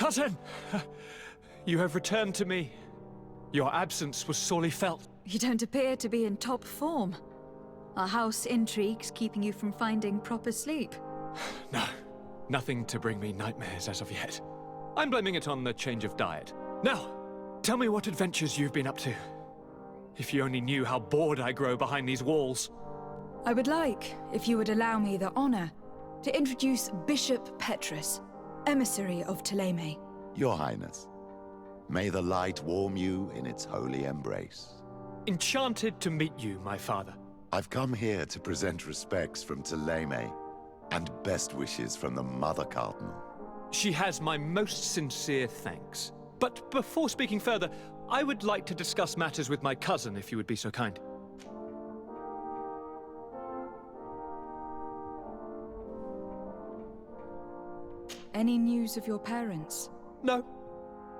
Cousin! You have returned to me. Your absence was sorely felt. You don't appear to be in top form. Are house intrigues keeping you from finding proper sleep? No, nothing to bring me nightmares as of yet. I'm blaming it on the change of diet. Now, tell me what adventures you've been up to. If you only knew how bored I grow behind these walls. I would like, if you would allow me the honor, to introduce Bishop Petrus, emissary of Ptolemy. Your Highness, may the light warm you in its holy embrace. Enchanted to meet you, my father. I've come here to present respects from Ptolemy, and best wishes from the Mother Cardinal. She has my most sincere thanks. But before speaking further, I would like to discuss matters with my cousin, if you would be so kind. Any news of your parents? No.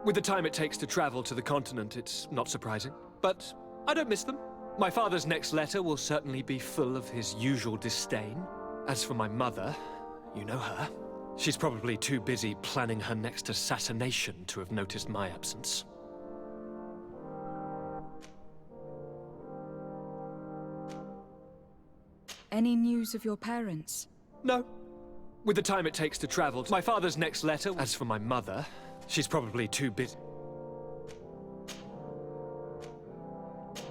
With the time it takes to travel to the continent, it's not surprising. But I don't miss them. My father's next letter will certainly be full of his usual disdain. As for my mother, you know her. She's probably too busy planning her next assassination to have noticed my absence. Any news of your parents? No. With the time it takes to travel, my father's next letter. As for my mother, she's probably too busy.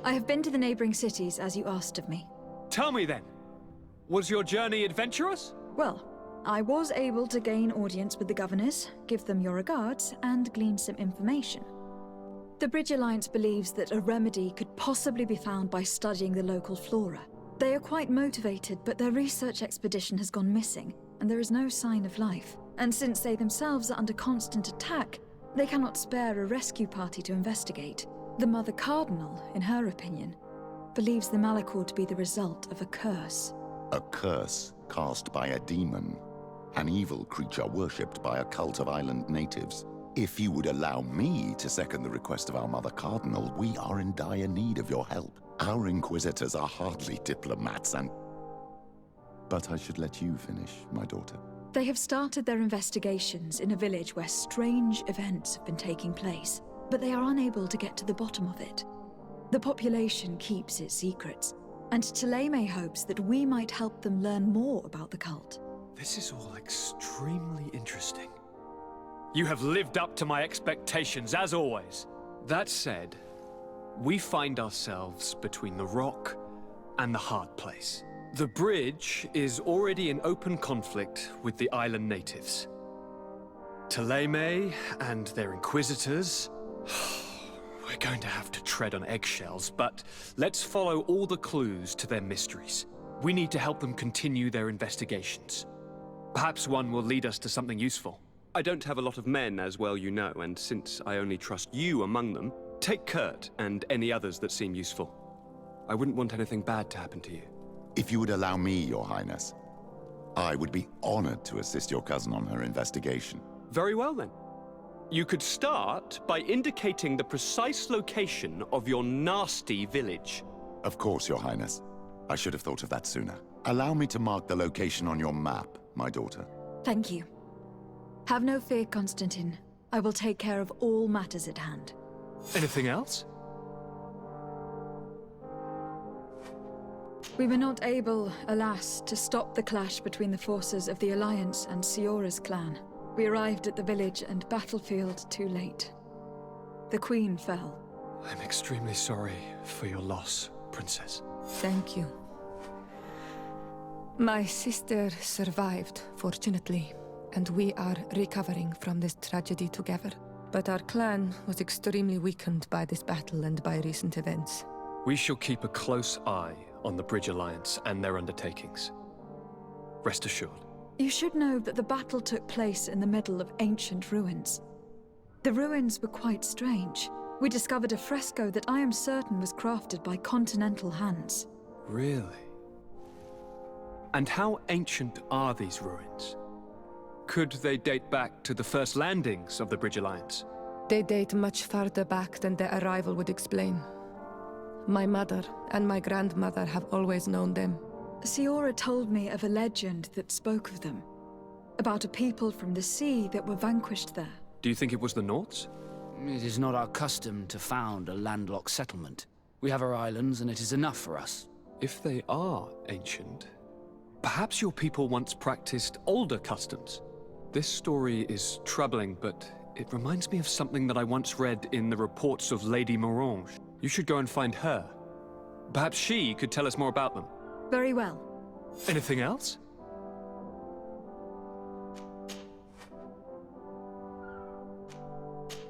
I have been to the neighboring cities, as you asked of me. Tell me then, was your journey adventurous? Well, I was able to gain audience with the governors, give them your regards, and glean some information. The Bridge Alliance believes that a remedy could possibly be found by studying the local flora. They are quite motivated, but their research expedition has gone missing, and there is no sign of life. And since they themselves are under constant attack, they cannot spare a rescue party to investigate. The Mother Cardinal, in her opinion, believes the Malachor to be the result of a curse. A curse cast by a demon, an evil creature worshipped by a cult of island natives. If you would allow me to second the request of our Mother Cardinal, we are in dire need of your help. Our Inquisitors are hardly diplomats and... But I should let you finish, my daughter. They have started their investigations in a village where strange events have been taking place, but they are unable to get to the bottom of it. The population keeps its secrets, and Ptolemy hopes that we might help them learn more about the cult. This is all extremely interesting. You have lived up to my expectations, as always. That said, we find ourselves between the rock and the hard place. The bridge is already in open conflict with the island natives. Ptolemy and their inquisitors... We're going to have to tread on eggshells, but let's follow all the clues to their mysteries. We need to help them continue their investigations. Perhaps one will lead us to something useful. I don't have a lot of men, as well you know, and since I only trust you among them, take Kurt and any others that seem useful. I wouldn't want anything bad to happen to you. If you would allow me, Your Highness, I would be honored to assist your cousin on her investigation. Very well, then. You could start by indicating the precise location of your nasty village. Of course, Your Highness. I should have thought of that sooner. Allow me to mark the location on your map, my daughter. Thank you. Have no fear, Constantine. I will take care of all matters at hand. Anything else? We were not able, alas, to stop the clash between the forces of the Alliance and Siora's clan. We arrived at the village and battlefield too late. The Queen fell. I'm extremely sorry for your loss, Princess. Thank you. My sister survived, fortunately, and we are recovering from this tragedy together. But our clan was extremely weakened by this battle and by recent events. We shall keep a close eye on the Bridge Alliance and their undertakings. Rest assured. You should know that the battle took place in the middle of ancient ruins. The ruins were quite strange. We discovered a fresco that I am certain was crafted by continental hands. Really? And how ancient are these ruins? Could they date back to the first landings of the Bridge Alliance? They date much farther back than their arrival would explain. My mother and my grandmother have always known them. Siora told me of a legend that spoke of them. About a people from the sea that were vanquished there. Do you think it was the Nords? It is not our custom to found a landlocked settlement. We have our islands, and it is enough for us. If they are ancient, perhaps your people once practiced older customs. This story is troubling, but it reminds me of something that I once read in the reports of Lady Morange. You should go and find her. Perhaps she could tell us more about them. Very well. Anything else?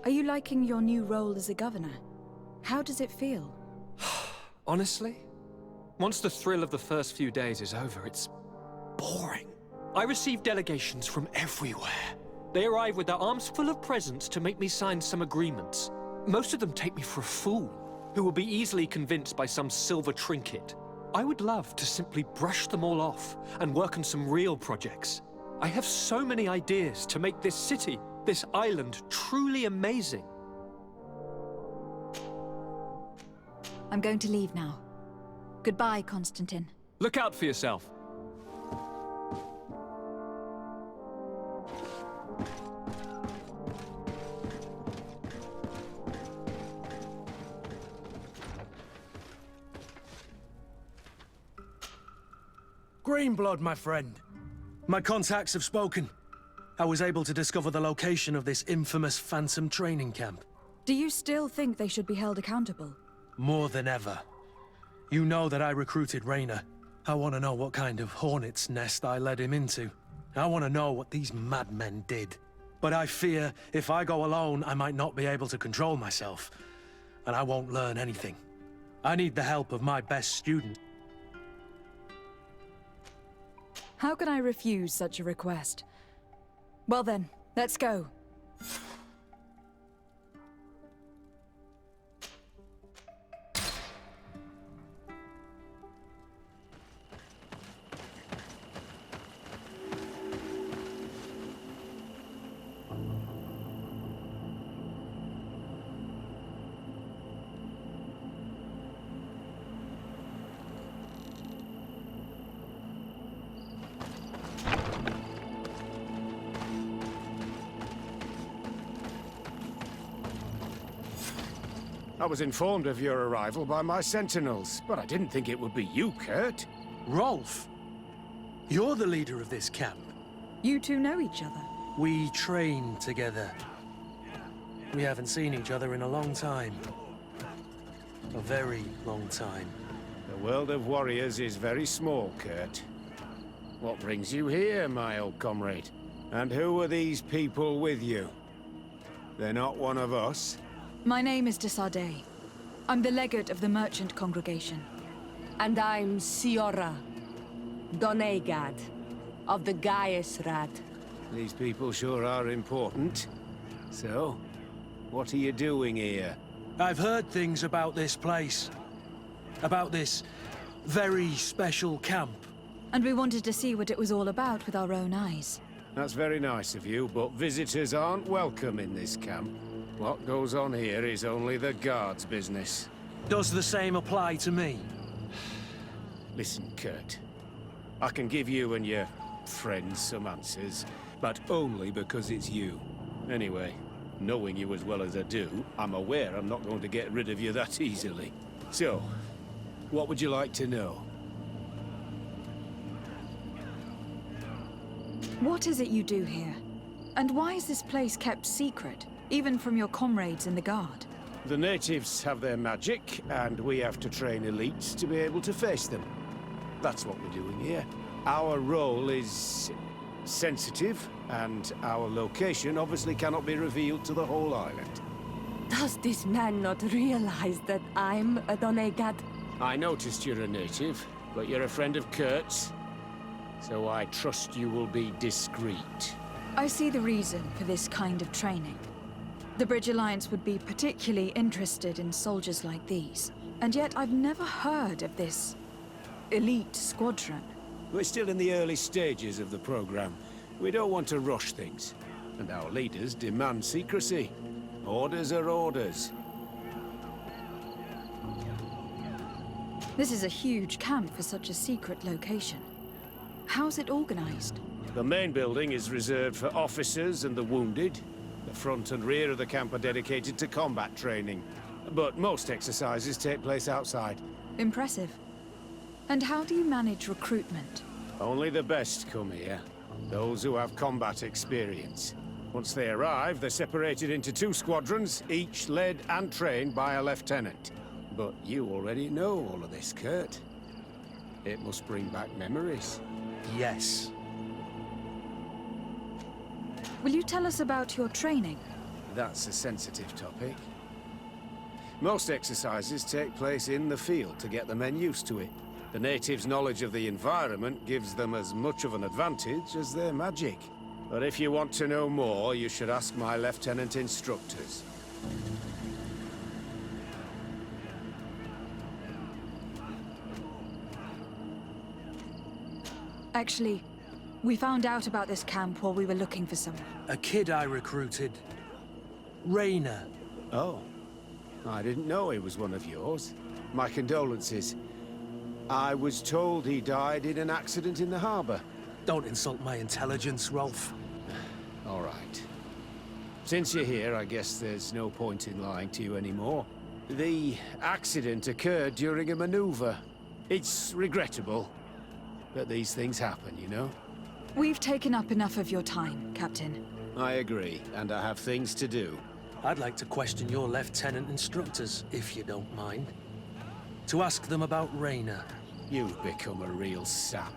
Are you liking your new role as a governor? How does it feel? Honestly, once the thrill of the first few days is over, it's boring. I receive delegations from everywhere. They arrive with their arms full of presents to make me sign some agreements. Most of them take me for a fool, who will be easily convinced by some silver trinket. I would love to simply brush them all off and work on some real projects. I have so many ideas to make this city, this island, truly amazing. I'm going to leave now. Goodbye, Constantine. Look out for yourself. Greenblood, my friend. My contacts have spoken. I was able to discover the location of this infamous Phantom training camp. Do you still think they should be held accountable? More than ever. You know that I recruited Rayner. I want to know what kind of hornet's nest I led him into. I want to know what these madmen did. But I fear if I go alone, I might not be able to control myself. And I won't learn anything. I need the help of my best student. How can I refuse such a request? Well then, let's go. I was informed of your arrival by my sentinels, but I didn't think it would be you, Kurt. Rolf, you're the leader of this camp. You two know each other. We train together. We haven't seen each other in a long time. A very long time. The world of warriors is very small, Kurt. What brings you here, my old comrade? And who are these people with you? They're not one of us? My name is Desardet. I'm the legate of the merchant congregation. And I'm Siora, Doneigad, of the Gaiusrad. These people sure are important. So, what are you doing here? I've heard things about this place. About this very special camp. And we wanted to see what it was all about with our own eyes. That's very nice of you, but visitors aren't welcome in this camp. What goes on here is only the guards' business. Does the same apply to me? Listen, Kurt. I can give you and your friends some answers, but only because it's you. Anyway, knowing you as well as I do, I'm aware I'm not going to get rid of you that easily. So, what would you like to know? What is it you do here? And why is this place kept secret, even from your comrades in the guard? The natives have their magic, and we have to train elites to be able to face them. That's what we're doing here. Our role is sensitive, and our location obviously cannot be revealed to the whole island. Does this man not realize that I'm a Doneigad? I noticed you're a native, but you're a friend of Kurt's, so I trust you will be discreet. I see the reason for this kind of training. The Bridge Alliance would be particularly interested in soldiers like these. And yet I've never heard of this elite squadron. We're still in the early stages of the program. We don't want to rush things. And our leaders demand secrecy. Orders are orders. This is a huge camp for such a secret location. How's it organized? The main building is reserved for officers and the wounded. The front and rear of the camp are dedicated to combat training, but most exercises take place outside. Impressive. And how do you manage recruitment? Only the best come here. Those who have combat experience. Once they arrive, they're separated into 2 squadrons, each led and trained by a lieutenant. But you already know all of this, Kurt. It must bring back memories. Yes. Will you tell us about your training? That's a sensitive topic. Most exercises take place in the field to get the men used to it. The natives' knowledge of the environment gives them as much of an advantage as their magic. But if you want to know more, you should ask my lieutenant instructors. Actually, we found out about this camp while we were looking for someone. A kid I recruited. Raina. Oh. I didn't know he was one of yours. My condolences. I was told he died in an accident in the harbor. Don't insult my intelligence, Rolf. All right. Since you're here, I guess there's no point in lying to you anymore. The accident occurred during a maneuver. It's regrettable, but these things happen, you know? We've taken up enough of your time, Captain. I agree, and I have things to do. I'd like to question your lieutenant instructors, if you don't mind. To ask them about Raina. You've become a real sap.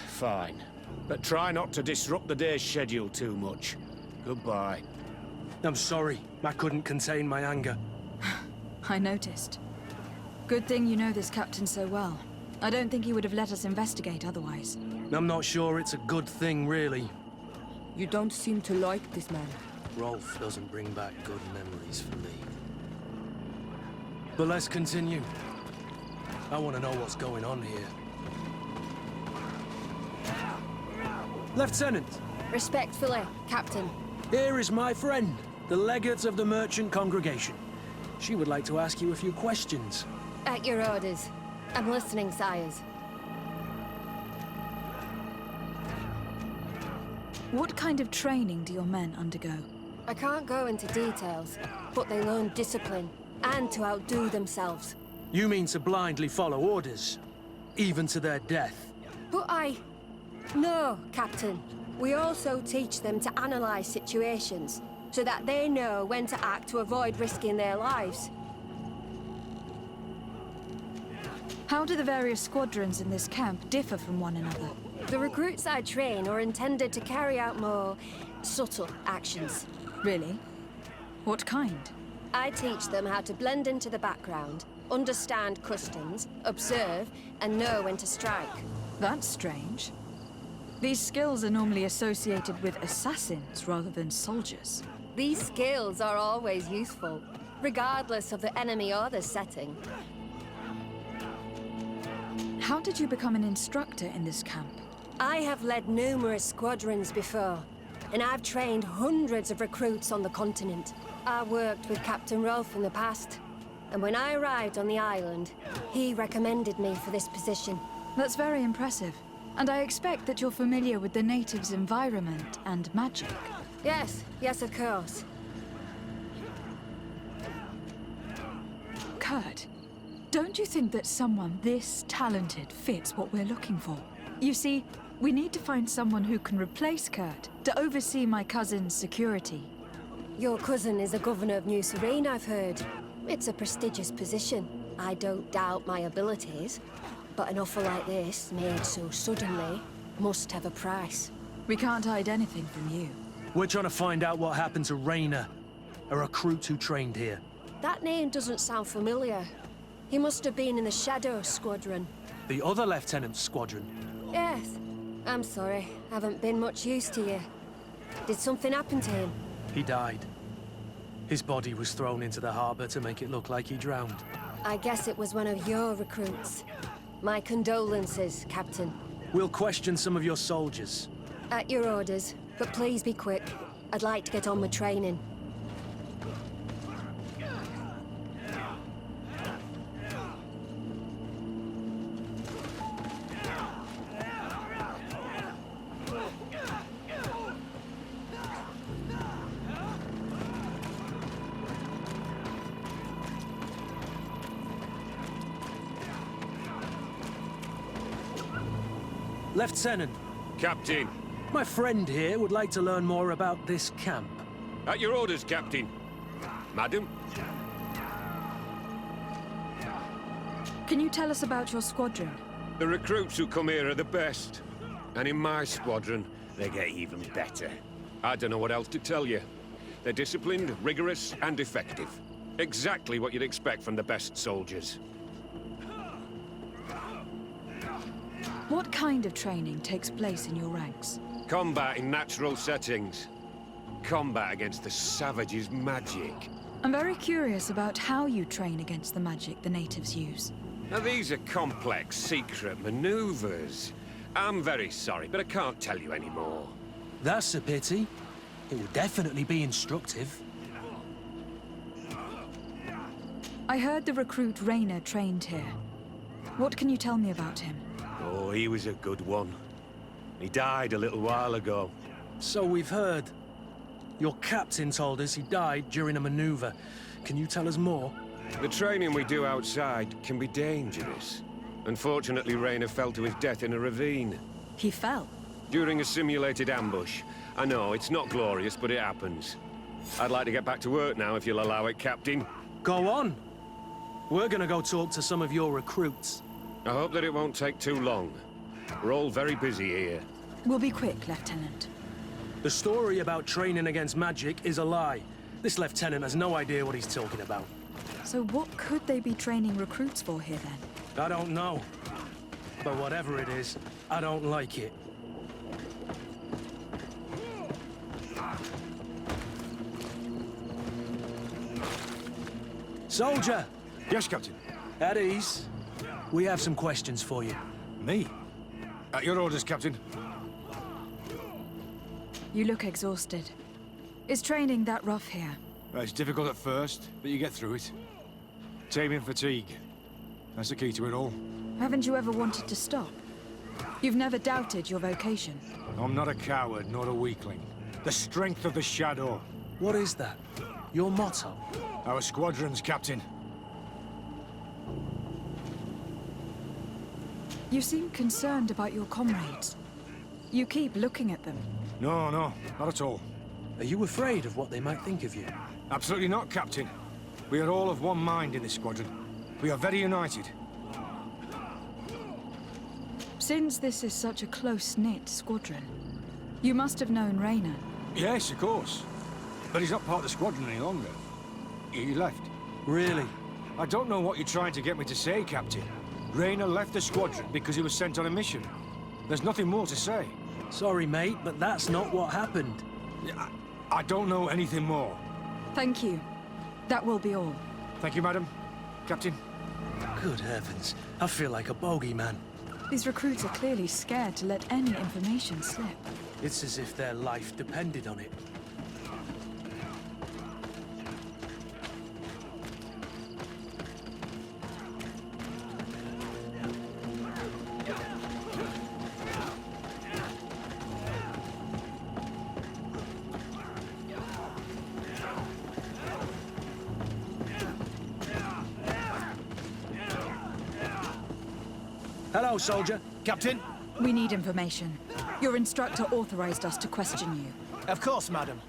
Fine. But try not to disrupt the day's schedule too much. Goodbye. I'm sorry. I couldn't contain my anger. I noticed. Good thing you know this captain so well. I don't think he would have let us investigate otherwise. I'm not sure it's a good thing, really. You don't seem to like this man. Rolf doesn't bring back good memories for me. But let's continue. I want to know what's going on here. Lieutenant! Respectfully, Captain. Here is my friend, the legate of the merchant congregation. She would like to ask you a few questions. At your orders. I'm listening, sires. What kind of training do your men undergo? I can't go into details, but they learn discipline and to outdo themselves. You mean to blindly follow orders, even to their death? But No, Captain. We also teach them to analyze situations, so that they know when to act to avoid risking their lives. How do the various squadrons in this camp differ from one another? The recruits I train are intended to carry out more subtle actions. Really? What kind? I teach them how to blend into the background, understand customs, observe, and know when to strike. That's strange. These skills are normally associated with assassins rather than soldiers. These skills are always useful, regardless of the enemy or the setting. How did you become an instructor in this camp? I have led numerous squadrons before, and I've trained hundreds of recruits on the continent. I worked with Captain Rolf in the past, and when I arrived on the island, he recommended me for this position. That's very impressive. And I expect that you're familiar with the natives' environment and magic. Yes, of course. Kurt, don't you think that someone this talented fits what we're looking for? You see, we need to find someone who can replace Kurt to oversee my cousin's security. Your cousin is the governor of New Serene, I've heard. It's a prestigious position. I don't doubt my abilities. But an offer like this, made so suddenly, must have a price. We can't hide anything from you. We're trying to find out what happened to Raina, a recruit who trained here. That name doesn't sound familiar. He must have been in the Shadow Squadron. The other lieutenant's squadron? Yes. I'm sorry. Haven't been much use to you. Did something happen to him? He died. His body was thrown into the harbor to make it look like he drowned. I guess it was one of your recruits. My condolences, Captain. We'll question some of your soldiers. At your orders, but please be quick. I'd like to get on with training. Lieutenant, Captain. my friend here would like to learn more about this camp. At your orders, Captain. Madam? Can you tell us about your squadron? The recruits who come here are the best. And in my squadron, they get even better. I don't know what else to tell you. They're disciplined, rigorous, and effective. Exactly what you'd expect from the best soldiers. What kind of training takes place in your ranks? Combat in natural settings. Combat against the savages' magic. I'm very curious about how you train against the magic the natives use. Now these are complex, secret maneuvers. I'm very sorry, but I can't tell you anymore. That's a pity. It would definitely be instructive. I heard the recruit Rainer trained here. What can you tell me about him? Oh, he was a good one. He died a little while ago. So we've heard. Your captain told us he died during a maneuver. Can you tell us more? The training we do outside can be dangerous. Unfortunately, Rainer fell to his death in a ravine. He fell? During a simulated ambush. I know, it's not glorious, but it happens. I'd like to get back to work now, if you'll allow it, Captain. Go on. We're gonna go talk to some of your recruits. I hope that it won't take too long. We're all very busy here. We'll be quick, Lieutenant. The story about training against magic is a lie. This lieutenant has no idea what he's talking about. So what could they be training recruits for here, then? I don't know. But whatever it is, I don't like it. Soldier! Yes, Captain. At ease. We have some questions for you. Me? At your orders, Captain. You look exhausted. Is training that rough here? Well, it's difficult at first, but you get through it. Taming fatigue. That's the key to it all. Haven't you ever wanted to stop? You've never doubted your vocation. I'm not a coward, nor a weakling. The strength of the Shadow. What is that? Your motto? Our squadron's, Captain. You seem concerned about your comrades. You keep looking at them. No, not at all. Are you afraid of what they might think of you? Absolutely not, Captain. We are all of one mind in this squadron. We are very united. Since this is such a close-knit squadron, you must have known Rainer. Yes, of course. But he's not part of the squadron any longer. He left. Really? I don't know what you're trying to get me to say, Captain. Rainer left the squadron because he was sent on a mission. There's nothing more to say. Sorry, mate, but that's not what happened. I don't know anything more. Thank you. That will be all. Thank you, madam. Captain. Good heavens. I feel like a bogeyman. These recruits are clearly scared to let any information slip. It's as if their life depended on it. Hello, soldier. Captain? We need information. Your instructor authorized us to question you. Of course, madam.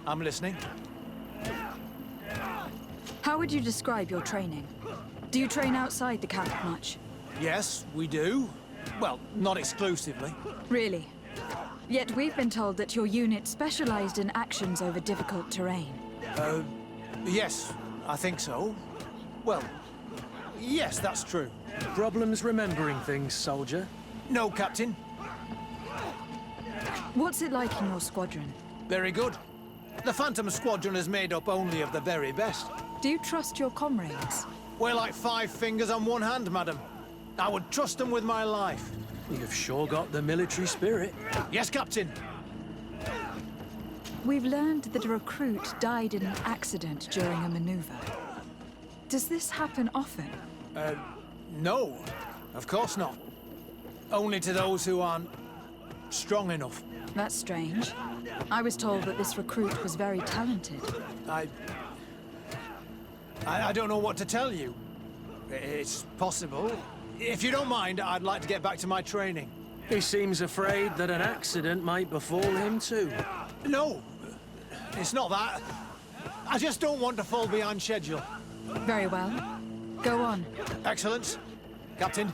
I'm listening. How would you describe your training? Do you train outside the camp much? Yes, we do. Well, not exclusively. Really? Yet we've been told that your unit specialized in actions over difficult terrain. Yes, I think so. Well, yes, that's true. Problems remembering things, soldier? No, Captain. What's it like in your squadron? Very good. The Phantom Squadron is made up only of the very best. Do you trust your comrades? We're like 5 fingers on one hand, madam. I would trust them with my life. You've sure got the military spirit. Yes, Captain. We've learned that a recruit died in an accident during a maneuver. Does this happen often? No, of course not. Only to those who aren't strong enough. That's strange. I was told that this recruit was very talented. I don't know what to tell you. It's possible. If you don't mind, I'd like to get back to my training. He seems afraid that an accident might befall him too. No, it's not that. I just don't want to fall behind schedule. Very well. Go on. Excellence. Captain.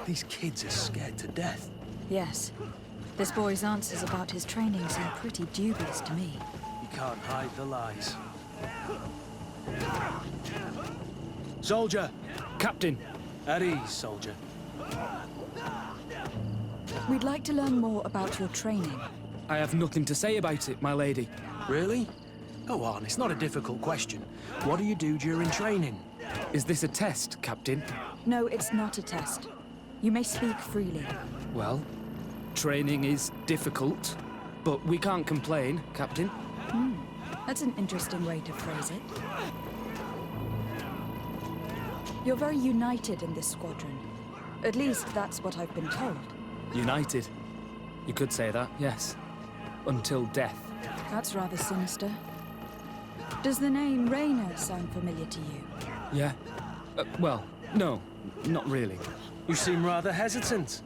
These kids are scared to death. Yes. This boy's answers about his training seem pretty dubious to me. You can't hide the lies. Soldier! Captain! At ease, soldier. We'd like to learn more about your training. I have nothing to say about it, my lady. Really? Go on, it's not a difficult question. What do you do during training? Is this a test, Captain? No, it's not a test. You may speak freely. Well, training is difficult, but we can't complain, Captain. That's an interesting way to phrase it. You're very united in this squadron. At least that's what I've been told. United. You could say that, yes. Until death. That's rather sinister. Does the name Raynor sound familiar to you? Yeah. Well, no, not really. You seem rather hesitant.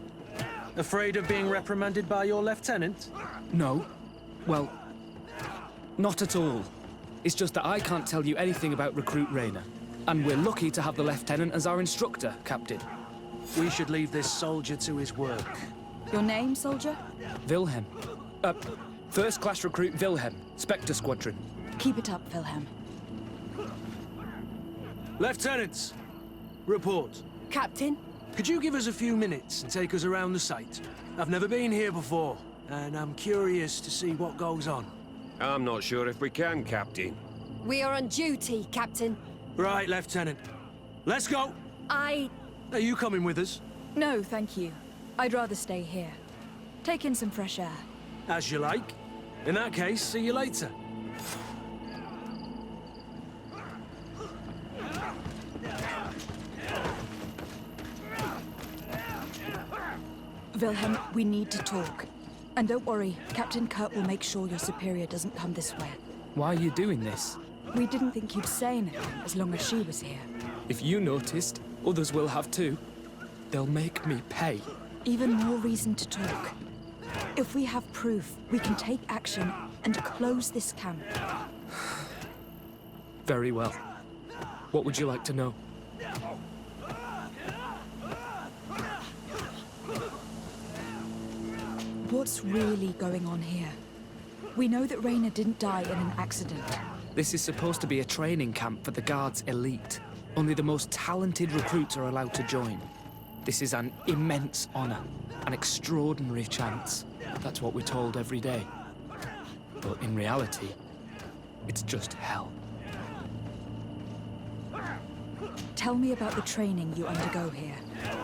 Afraid of being reprimanded by your lieutenant? No. Well, not at all. It's just that I can't tell you anything about Recruit Raynor. And we're lucky to have the Lieutenant as our instructor, Captain. We should leave this soldier to his work. Your name, soldier? Wilhelm. First Class Recruit Wilhelm, Spectre Squadron. Keep it up, Wilhelm. Lieutenants, report. Captain? Could you give us a few minutes and take us around the site? I've never been here before, and I'm curious to see what goes on. I'm not sure if we can, Captain. We are on duty, Captain. Right, Lieutenant. Let's go! Are you coming with us? No, thank you. I'd rather stay here. Take in some fresh air. As you like. In that case, see you later. Wilhelm, we need to talk. And don't worry, Captain Kurt will make sure your superior doesn't come this way. Why are you doing this? We didn't think you'd say anything as long as she was here. If you noticed, others will have too. They'll make me pay. Even more reason to talk. If we have proof, we can take action and close this camp. Very well. What would you like to know? What's really going on here? We know that Raynor didn't die in an accident. This is supposed to be a training camp for the Guard's elite. Only the most talented recruits are allowed to join. This is an immense honor, an extraordinary chance. That's what we're told every day. But in reality, it's just hell. Tell me about the training you undergo here.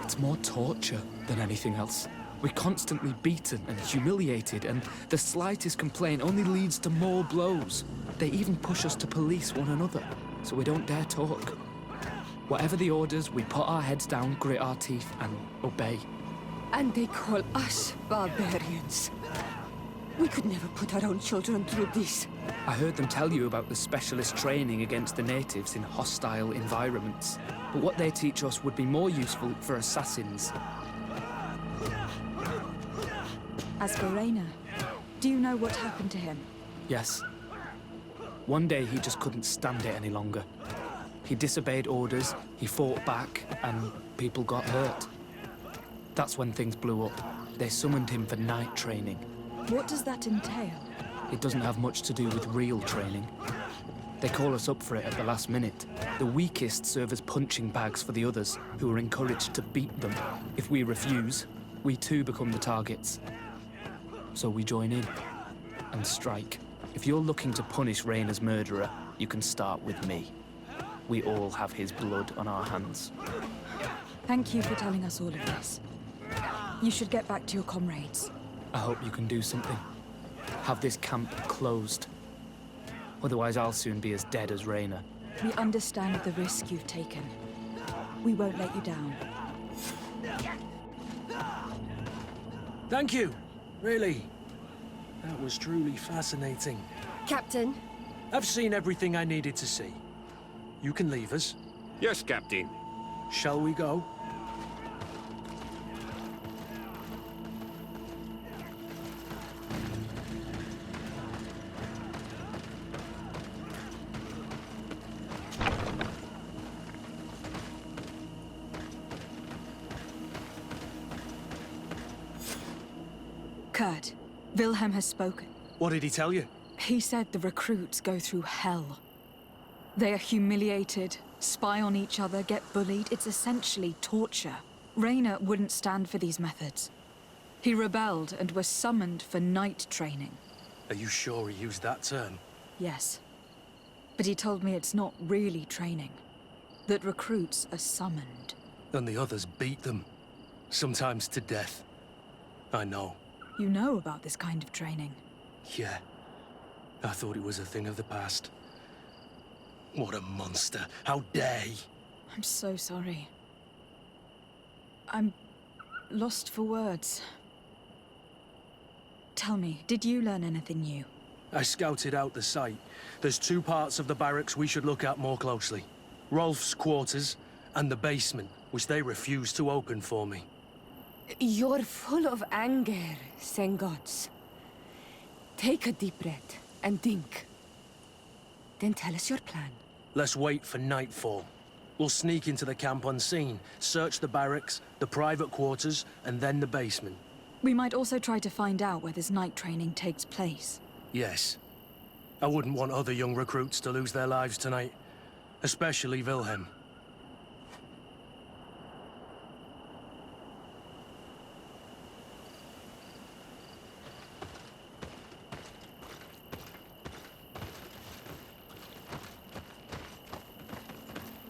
It's more torture than anything else. We're constantly beaten and humiliated, and the slightest complaint only leads to more blows. They even push us to police one another, so we don't dare talk. Whatever the orders, we put our heads down, grit our teeth, and obey. And they call us barbarians. We could never put our own children through this. I heard them tell you about the specialist training against the natives in hostile environments. But what they teach us would be more useful for assassins. As for Raynor, do you know what happened to him? Yes. One day he just couldn't stand it any longer. He disobeyed orders, he fought back, and people got hurt. That's when things blew up. They summoned him for night training. What does that entail? It doesn't have much to do with real training. They call us up for it at the last minute. The weakest serve as punching bags for the others, who are encouraged to beat them. If we refuse, we too become the targets. So we join in and strike. If you're looking to punish Raynor's murderer, you can start with me. We all have his blood on our hands. Thank you for telling us all of this. You should get back to your comrades. I hope you can do something. Have this camp closed. Otherwise, I'll soon be as dead as Raynor. We understand the risk you've taken. We won't let you down. Thank you. Really. That was truly fascinating. Captain? I've seen everything I needed to see. You can leave us. Yes, Captain. Shall we go? Kurt, Wilhelm has spoken. What did he tell you? He said the recruits go through hell. They are humiliated, spy on each other, get bullied. It's essentially torture. Raynor wouldn't stand for these methods. He rebelled and was summoned for night training. Are you sure he used that term? Yes. But he told me it's not really training. That recruits are summoned. And the others beat them. Sometimes to death. I know. You know about this kind of training? Yeah. I thought it was a thing of the past. What a monster. How dare he? I'm so sorry. I'm lost for words. Tell me, did you learn anything new? I scouted out the site. There's 2 parts of the barracks we should look at more closely. Rolf's quarters and the basement, which they refused to open for me. You're full of anger, Sengots. Take a deep breath and think. Then tell us your plan. Let's wait for nightfall. We'll sneak into the camp unseen, search the barracks, the private quarters, and then the basement. We might also try to find out where this night training takes place. Yes. I wouldn't want other young recruits to lose their lives tonight. Especially Wilhelm.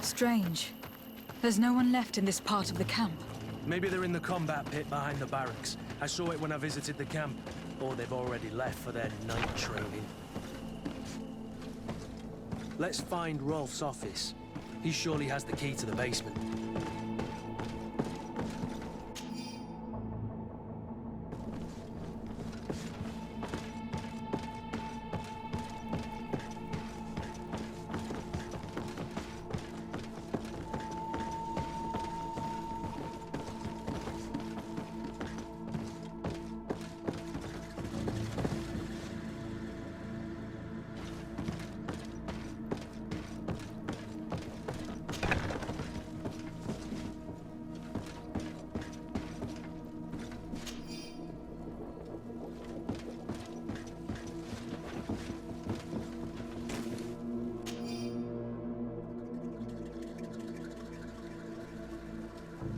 Strange. There's no one left in this part of the camp. Maybe they're in the combat pit behind the barracks. I saw it when I visited the camp. Or they've already left for their night training. Let's find Rolf's office. He surely has the key to the basement.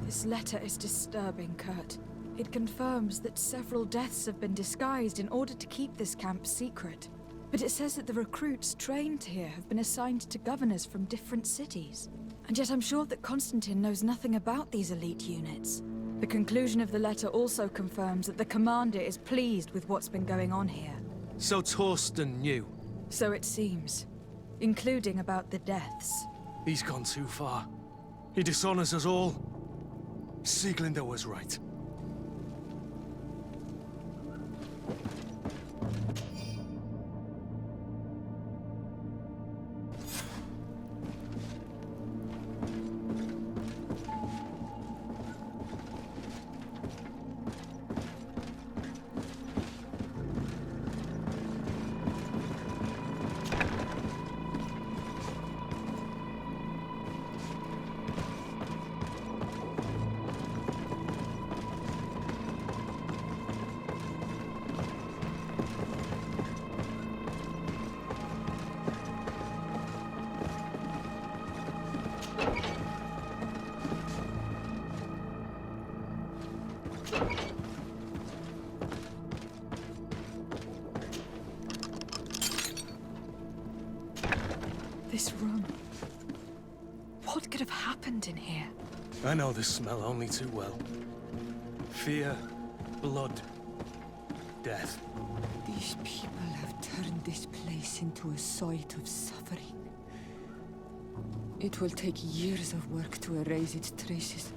This letter is disturbing, Kurt. It confirms that several deaths have been disguised in order to keep this camp secret. But it says that the recruits trained here have been assigned to governors from different cities. And yet I'm sure that Constantine knows nothing about these elite units. The conclusion of the letter also confirms that the commander is pleased with what's been going on here. So Torsten knew. So it seems. Including about the deaths. He's gone too far. He dishonors us all. Sieglinder was right. This room. What could have happened in here? I know this smell only too well. Fear, blood, death. These people have turned this place into a site of suffering. It will take years of work to erase its traces.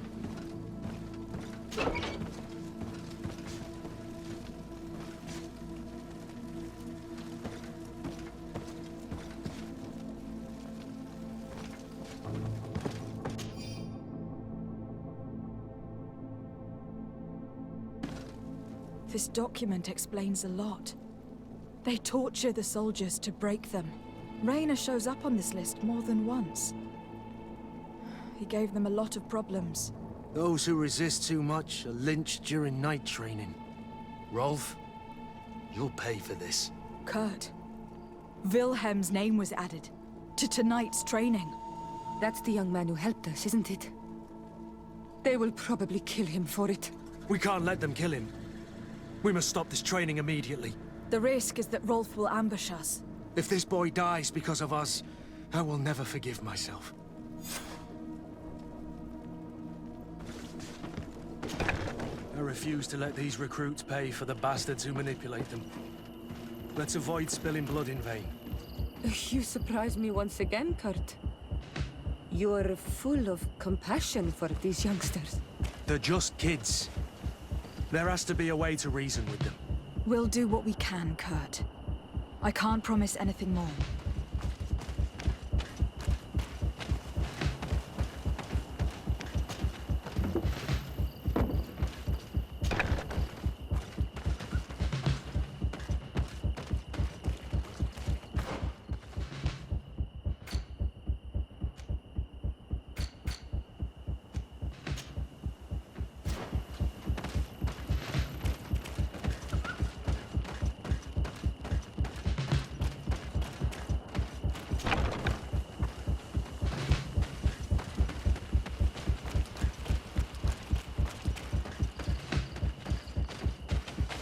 This document explains a lot. They torture the soldiers to break them. Raynor shows up on this list more than once. He gave them a lot of problems. Those who resist too much are lynched during night training. Rolf, You'll pay for this. Kurt, Wilhelm's name was added to tonight's training. That's the young man who helped us, isn't it? They will probably kill him for it. We can't let them kill him. We must stop this training immediately. The risk is that Rolf will ambush us. If this boy dies because of us, I will never forgive myself. I refuse to let these recruits pay for the bastards who manipulate them. Let's avoid spilling blood in vain. You surprise me once again, Kurt. You're full of compassion for these youngsters. They're just kids. There has to be a way to reason with them. We'll do what we can, Kurt. I can't promise anything more.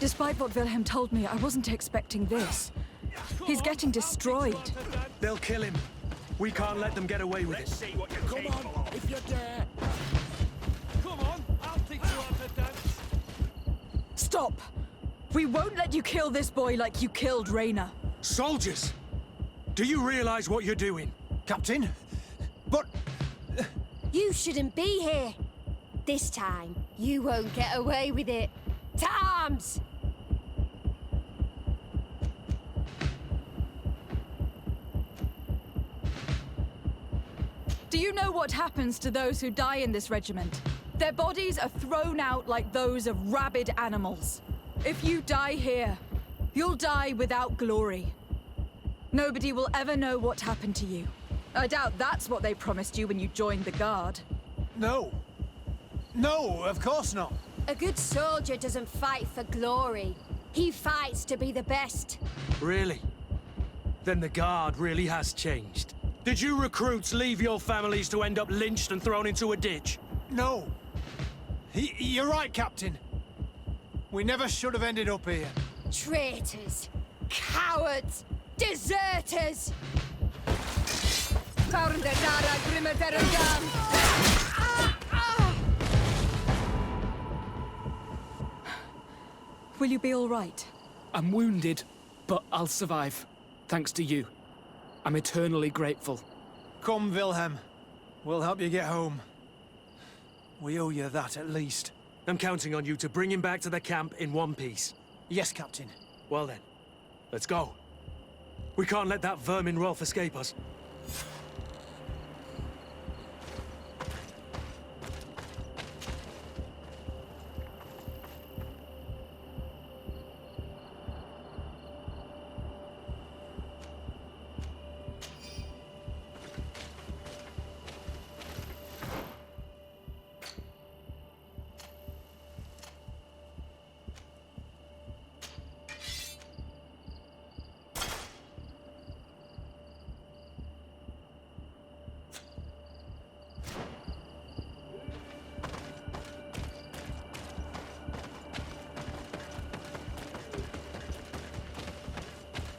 Despite what Wilhelm told me, I wasn't expecting this. He's getting destroyed. They'll kill him. We can't let them get away with it. Come on, if you dare! Come on, I'll teach you how to dance. Stop! We won't let you kill this boy like you killed Raina. Soldiers! Do you realize what you're doing? Captain? But... You shouldn't be here. This time, you won't get away with it. To arms! Do you know what happens to those who die in this regiment? Their bodies are thrown out like those of rabid animals. If you die here, you'll die without glory. Nobody will ever know what happened to you. I doubt that's what they promised you when you joined the Guard. No. No, of course not. A good soldier doesn't fight for glory. He fights to be the best. Really? Then the Guard really has changed. Did you recruits leave your families to end up lynched and thrown into a ditch? No. You're right, Captain. We never should have ended up here. Traitors! Cowards! Deserters! Will you be all right? I'm wounded, but I'll survive. Thanks to you. I'm eternally grateful. Come, Wilhelm. We'll help you get home. We owe you that, at least. I'm counting on you to bring him back to the camp in one piece. Yes, Captain. Well then, let's go. We can't let that vermin Rolf escape us.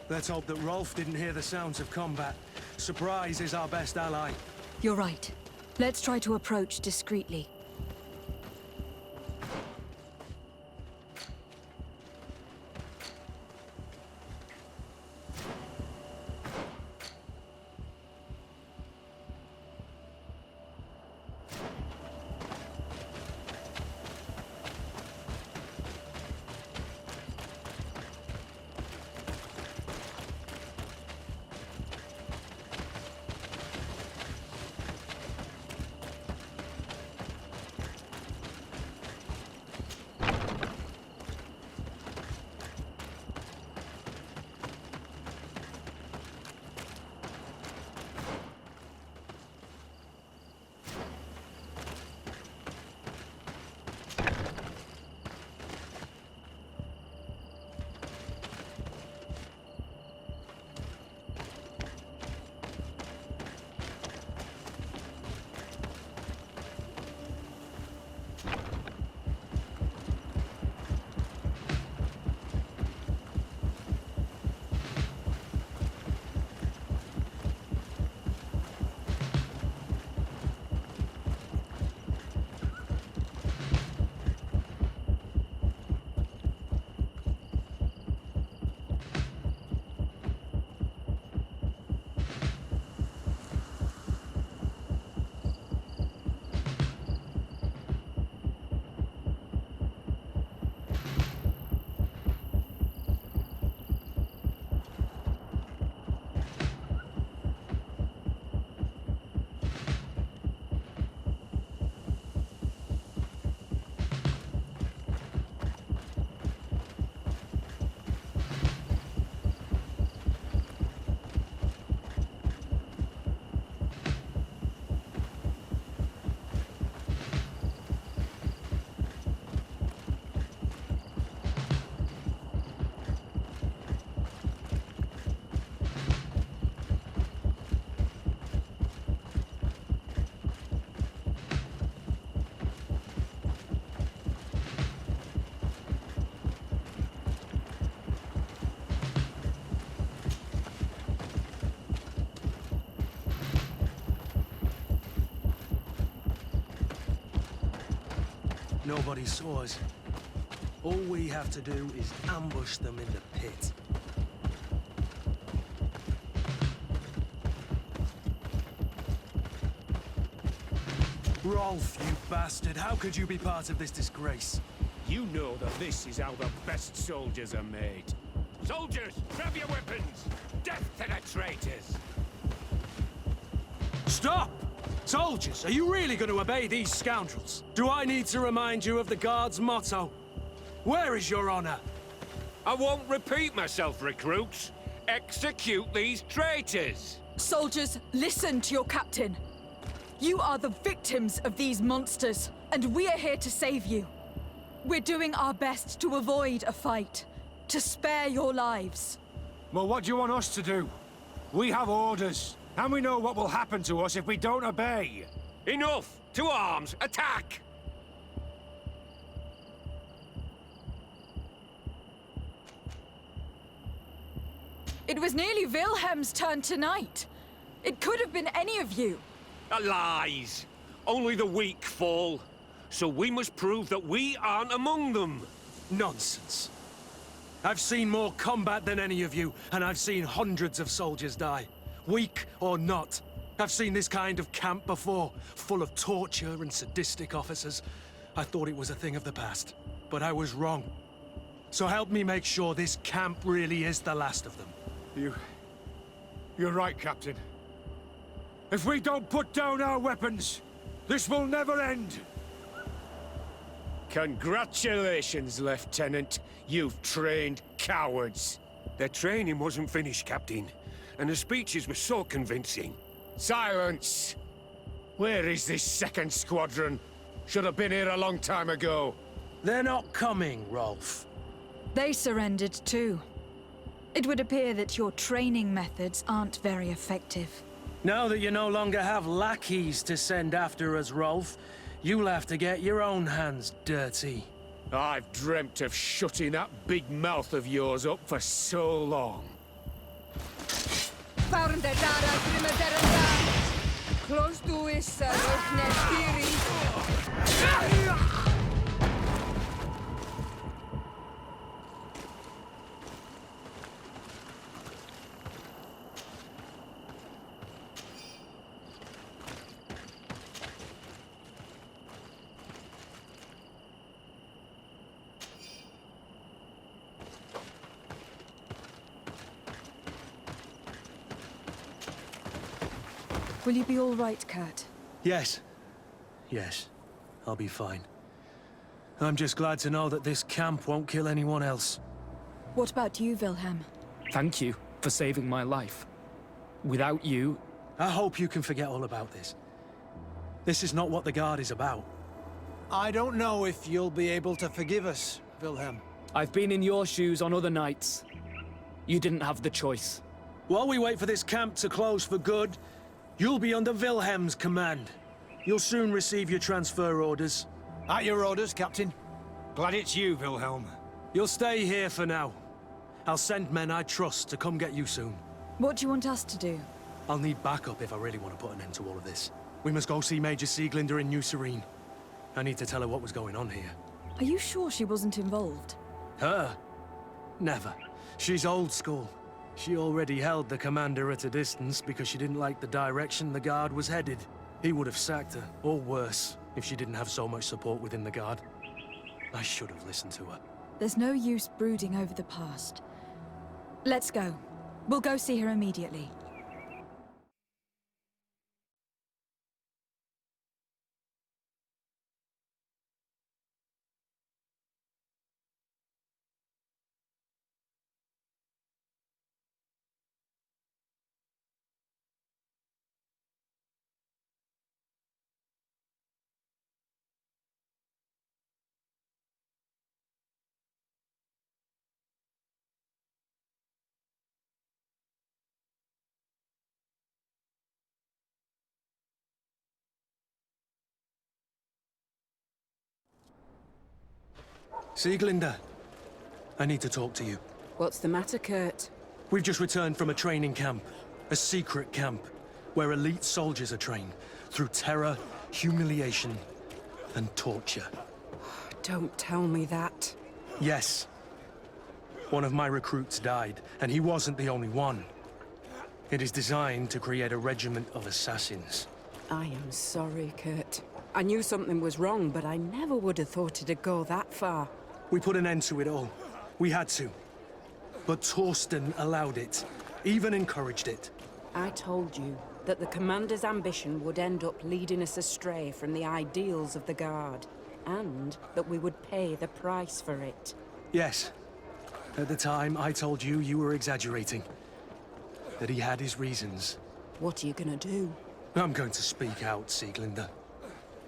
Let's hope that Rolf didn't hear the sounds of combat. Surprise is our best ally. You're right. Let's try to approach discreetly. Nobody saw us. All we have to do is ambush them in the pit. Rolf, you bastard! How could you be part of this disgrace? You know that this is how the best soldiers are made. Soldiers, grab your weapons! Death to the traitors! Stop! Soldiers, are you really going to obey these scoundrels? Do I need to remind you of the Guard's motto? Where is your honor? I won't repeat myself, recruits. Execute these traitors! Soldiers, listen to your captain. You are the victims of these monsters, and we are here to save you. We're doing our best to avoid a fight, to spare your lives. Well, what do you want us to do? We have orders, and we know what will happen to us if we don't obey. Enough! To arms! Attack! It was nearly Wilhelm's turn tonight. It could have been any of you. Lies! Only the weak fall. So we must prove that we aren't among them. Nonsense. I've seen more combat than any of you, and I've seen hundreds of soldiers die. Weak or not. I've seen this kind of camp before, full of torture and sadistic officers. I thought it was a thing of the past, but I was wrong. So help me make sure this camp really is the last of them. You're right, Captain. If we don't put down our weapons, this will never end. Congratulations, Lieutenant. You've trained cowards. Their training wasn't finished, Captain, and the speeches were so convincing. Silence! Where is this second squadron? Should have been here a long time ago. They're not coming, Rolf. They surrendered too. It would appear that your training methods aren't very effective. Now that you no longer have lackeys to send after us, Rolf, you'll have to get your own hands dirty. I've dreamt of shutting that big mouth of yours up for so long. Close to his theory. Will you be all right, Kurt? Yes. Yes. I'll be fine. I'm just glad to know that this camp won't kill anyone else. What about you, Wilhelm? Thank you for saving my life. Without you... I hope you can forget all about this. This is not what the Guard is about. I don't know if you'll be able to forgive us, Wilhelm. I've been in your shoes on other nights. You didn't have the choice. While we wait for this camp to close for good, you'll be under Wilhelm's command. You'll soon receive your transfer orders. At your orders, Captain. Glad it's you, Wilhelm. You'll stay here for now. I'll send men I trust to come get you soon. What do you want us to do? I'll need backup if I really want to put an end to all of this. We must go see Major Sieglinder in New Serene. I need to tell her what was going on here. Are you sure she wasn't involved? Her? Never. She's old school. She already held the commander at a distance because she didn't like the direction the Guard was headed. He would have sacked her, or worse, if she didn't have so much support within the Guard. I should have listened to her. There's no use brooding over the past. Let's go. We'll go see her immediately. Sieglinder, I need to talk to you. What's the matter, Kurt? We've just returned from a training camp. A secret camp, where elite soldiers are trained through terror, humiliation, and torture. Don't tell me that. Yes. One of my recruits died, and he wasn't the only one. It is designed to create a regiment of assassins. I am sorry, Kurt. I knew something was wrong, but I never would have thought it'd go that far. We put an end to it all. We had to. But Torsten allowed it, even encouraged it. I told you that the Commander's ambition would end up leading us astray from the ideals of the Guard, and that we would pay the price for it. Yes. At the time, I told you you were exaggerating. That he had his reasons. What are you gonna do? I'm going to speak out, Sieglinde.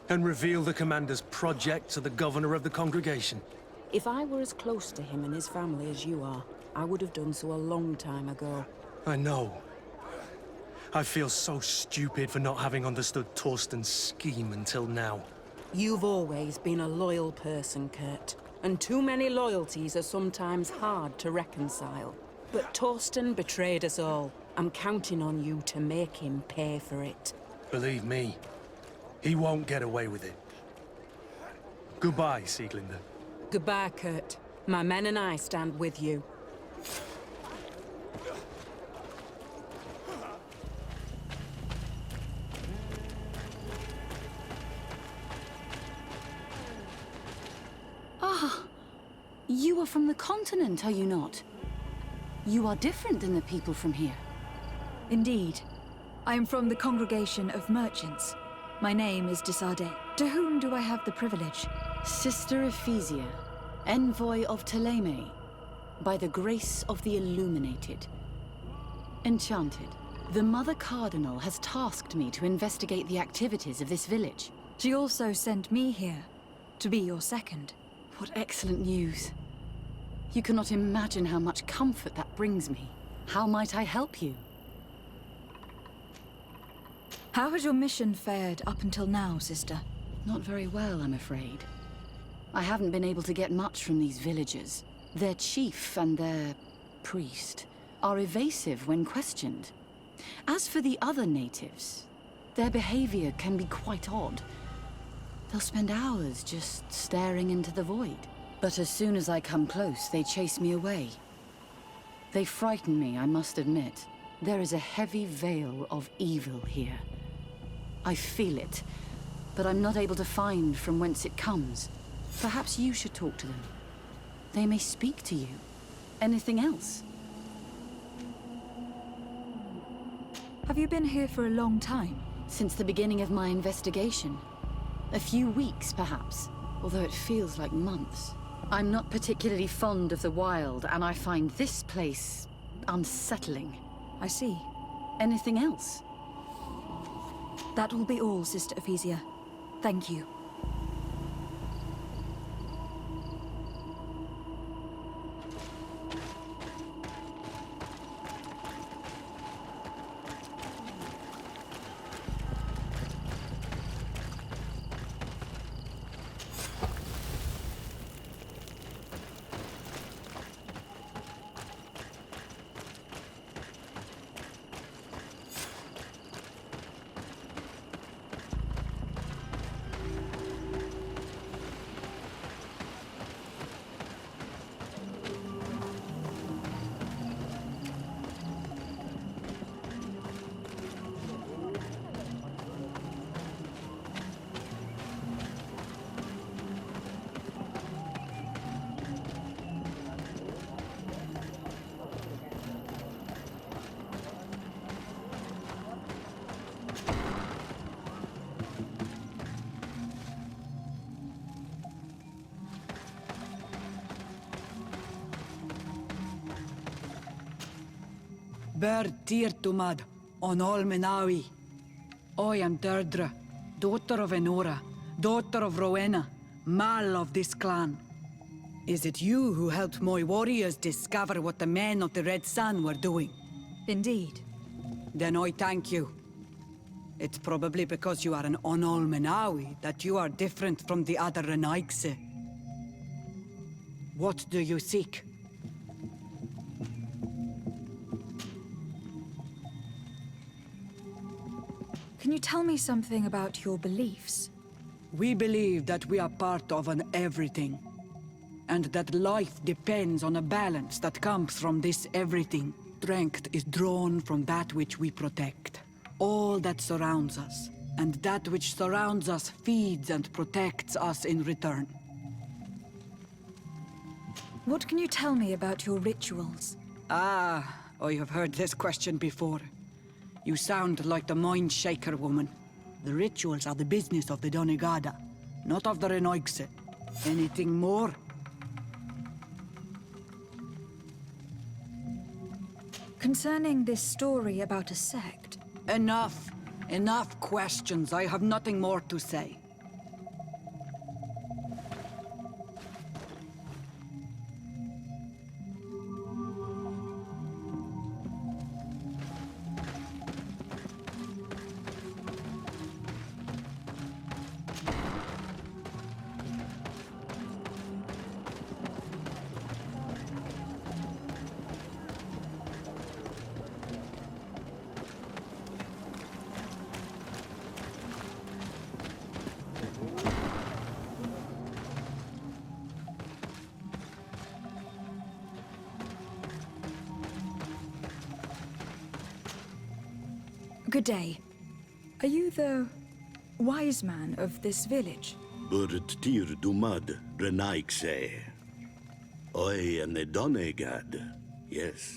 And reveal the Commander's project to the Governor of the Congregation. If I were as close to him and his family as you are, I would have done so a long time ago. I know. I feel so stupid for not having understood Torsten's scheme until now. You've always been a loyal person, Kurt. And too many loyalties are sometimes hard to reconcile. But Torsten betrayed us all. I'm counting on you to make him pay for it. Believe me, he won't get away with it. Goodbye, Sieglinde. Goodbye, Kurt. My men and I stand with you. You are from the continent, are you not? You are different than the people from here. Indeed. I am from the Congregation of Merchants. My name is Desardet. To whom do I have the privilege? Sister Ephesia, envoy of Ptolemy, by the grace of the Illuminated. Enchanted. The Mother Cardinal has tasked me to investigate the activities of this village. She also sent me here, to be your second. What excellent news. You cannot imagine how much comfort that brings me. How might I help you? How has your mission fared up until now, sister? Not very well, I'm afraid. I haven't been able to get much from these villagers. Their chief and their priest are evasive when questioned. As for the other natives, their behavior can be quite odd. They'll spend hours just staring into the void. But as soon as I come close, they chase me away. They frighten me, I must admit. There is a heavy veil of evil here. I feel it, but I'm not able to find from whence it comes. Perhaps you should talk to them. They may speak to you. Anything else? Have you been here for a long time? Since the beginning of my investigation. A few weeks, perhaps, although it feels like months. I'm not particularly fond of the wild, and I find this place unsettling. I see. Anything else? That will be all, Sister Ephesia. Thank you. Ber Tirtumad, on all Menawi. I am Deirdre, daughter of Enora, daughter of Rowena, Mal of this clan. Is it you who helped my warriors discover what the men of the Red Sun were doing? Indeed. Then I thank you. It's probably because you are an Onol Menawi that you are different from the other Renaigse. What do you seek? Can you tell me something about your beliefs? We believe that we are part of an everything, and that life depends on a balance that comes from this everything. Strength is drawn from that which we protect, all that surrounds us, and that which surrounds us feeds and protects us in return. What can you tell me about your rituals? Ah, I have heard this question before. You sound like the Mind Shaker woman. The rituals are the business of the Donegada, not of the Renoigse. Anything more? Concerning this story about a sect... Enough! Enough questions. I have nothing more to say. Good day. Are you the wise man of this village? Burt tir dumad renaikse. I am the Donegad, yes.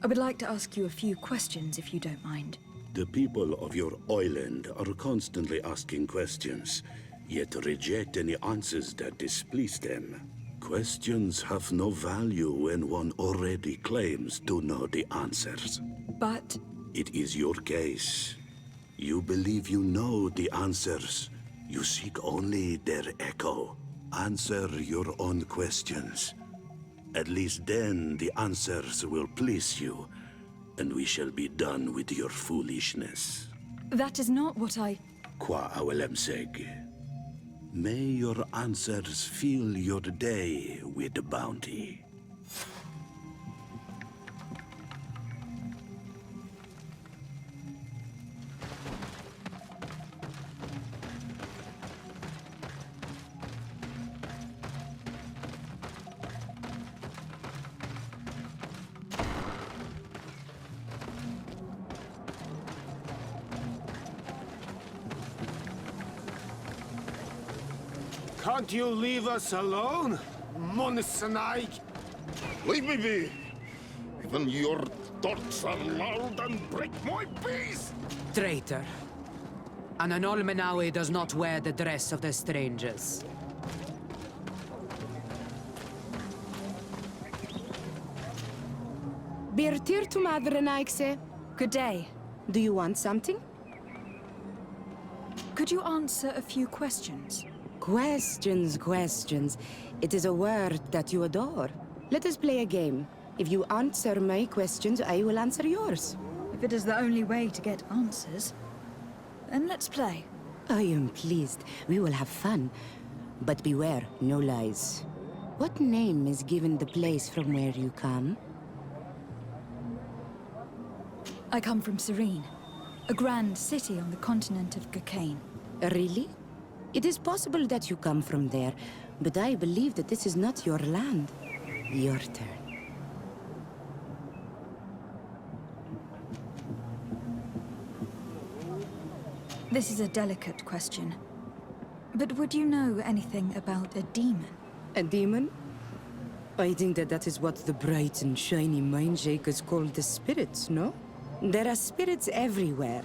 I would like to ask you a few questions, if you don't mind. The people of your island are constantly asking questions, yet reject any answers that displease them. Questions have no value when one already claims to know the answers. But... It is your case. You believe you know the answers. You seek only their echo. Answer your own questions. At least then the answers will please you, and we shall be done with your foolishness. That is not what I... Qua awelemseg. May your answers fill your day with bounty. Can't you leave us alone, Monsenaig? Leave me be! Even your thoughts are loud and break my peace! Traitor. An Anolmenawi does not wear the dress of the strangers. Birtir to Madrenaikse. Good day. Do you want something? Could you answer a few questions? Questions. It is a word that you adore. Let us play a game. If you answer my questions, I will answer yours. If it is the only way to get answers, then let's play. I am pleased. We will have fun. But beware, no lies. What name is given the place from where you come? I come from Serene, a grand city on the continent of Gakane. Really? It is possible that you come from there, but I believe that this is not your land. Your turn. This is a delicate question. But would you know anything about a demon? A demon? I think that is what the bright and shiny mind shakers call the spirits, no? There are spirits everywhere.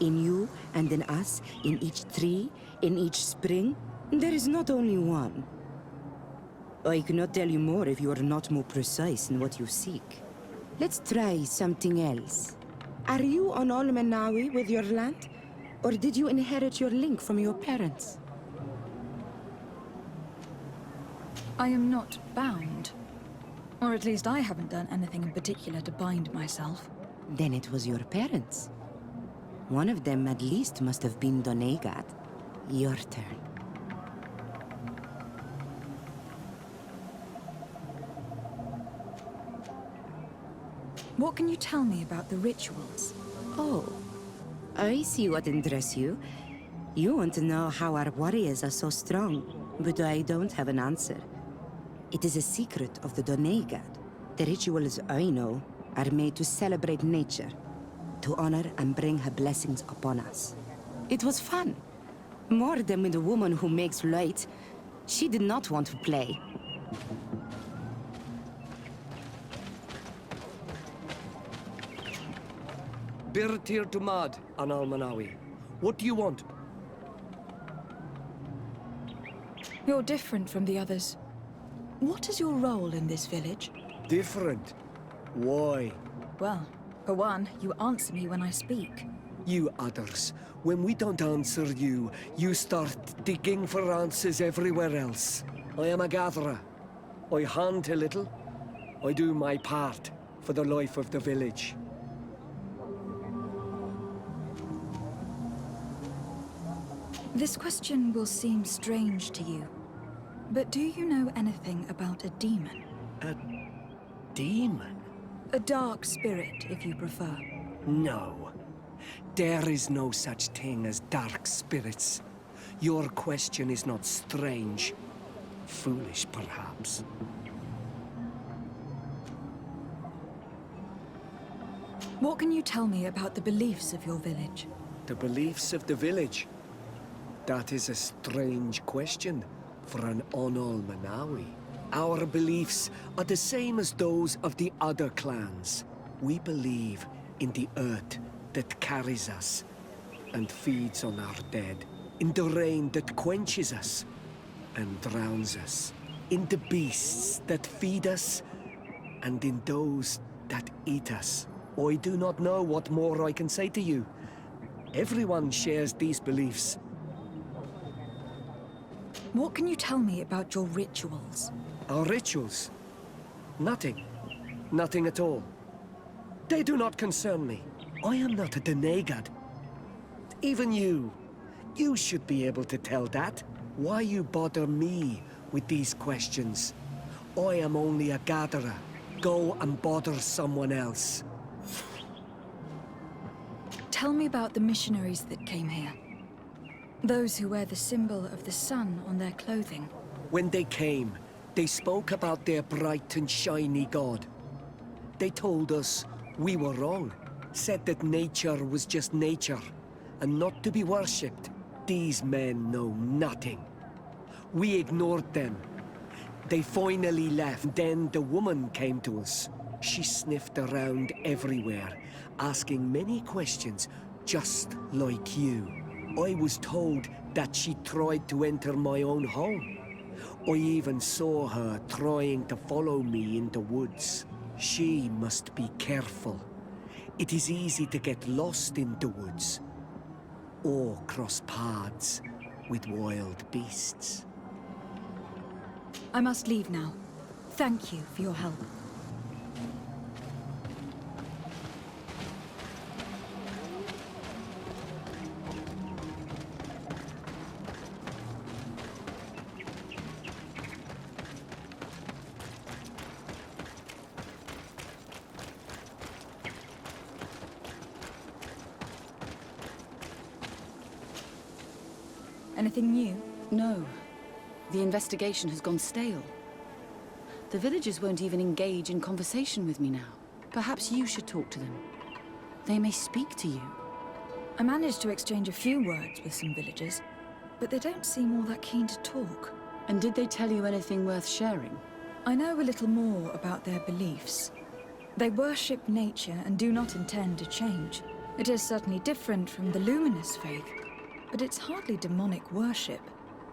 In you and in us, in each tree, in each spring. There is not only one. I cannot tell you more if you are not more precise in what you seek. Let's try something else. Are you on Olmenawi with your land? Or did you inherit your link from your parents? I am not bound. Or at least I haven't done anything in particular to bind myself. Then it was your parents. One of them at least must have been Donegad. Your turn. What can you tell me about the rituals? Oh, I see what interests you. You want to know how our warriors are so strong, but I don't have an answer. It is a secret of the Doneigad. The rituals I know are made to celebrate nature, to honor and bring her blessings upon us. It was fun. More than with the woman who makes light. She did not want to play. Birtir Dumad, Anal Manawi. What do you want? You're different from the others. What is your role in this village? Different? Why? Well, for one, you answer me when I speak. You others, when we don't answer you, you start digging for answers everywhere else. I am a gatherer. I hunt a little. I do my part for the life of the village. This question will seem strange to you, but do you know anything about a demon? A demon? A dark spirit, if you prefer. No. There is no such thing as dark spirits. Your question is not strange. Foolish, perhaps. What can you tell me about the beliefs of your village? The beliefs of the village? That is a strange question for an Onol Manawi. Our beliefs are the same as those of the other clans. We believe in the earth that carries us and feeds on our dead, in the rain that quenches us and drowns us, in the beasts that feed us and in those that eat us. I do not know what more I can say to you. Everyone shares these beliefs. What can you tell me about your rituals? Our rituals? Nothing. Nothing at all. They do not concern me. I am not a Doneigad. Even you. You should be able to tell that. Why you bother me with these questions? I am only a gatherer. Go and bother someone else. Tell me about the missionaries that came here. Those who wear the symbol of the sun on their clothing. When they came, they spoke about their bright and shiny god. They told us we were wrong, said that nature was just nature, and not to be worshipped. These men know nothing. We ignored them. They finally left. Then the woman came to us. She sniffed around everywhere, asking many questions, just like you. I was told that she tried to enter my own home. I even saw her trying to follow me in the woods. She must be careful. It is easy to get lost in the woods, or cross paths with wild beasts. I must leave now. Thank you for your help. Anything new? No. The investigation has gone stale. The villagers won't even engage in conversation with me now. Perhaps you should talk to them. They may speak to you. I managed to exchange a few words with some villagers, but they don't seem all that keen to talk. And did they tell you anything worth sharing? I know a little more about their beliefs. They worship nature and do not intend to change. It is certainly different from the luminous faith, but it's hardly demonic worship.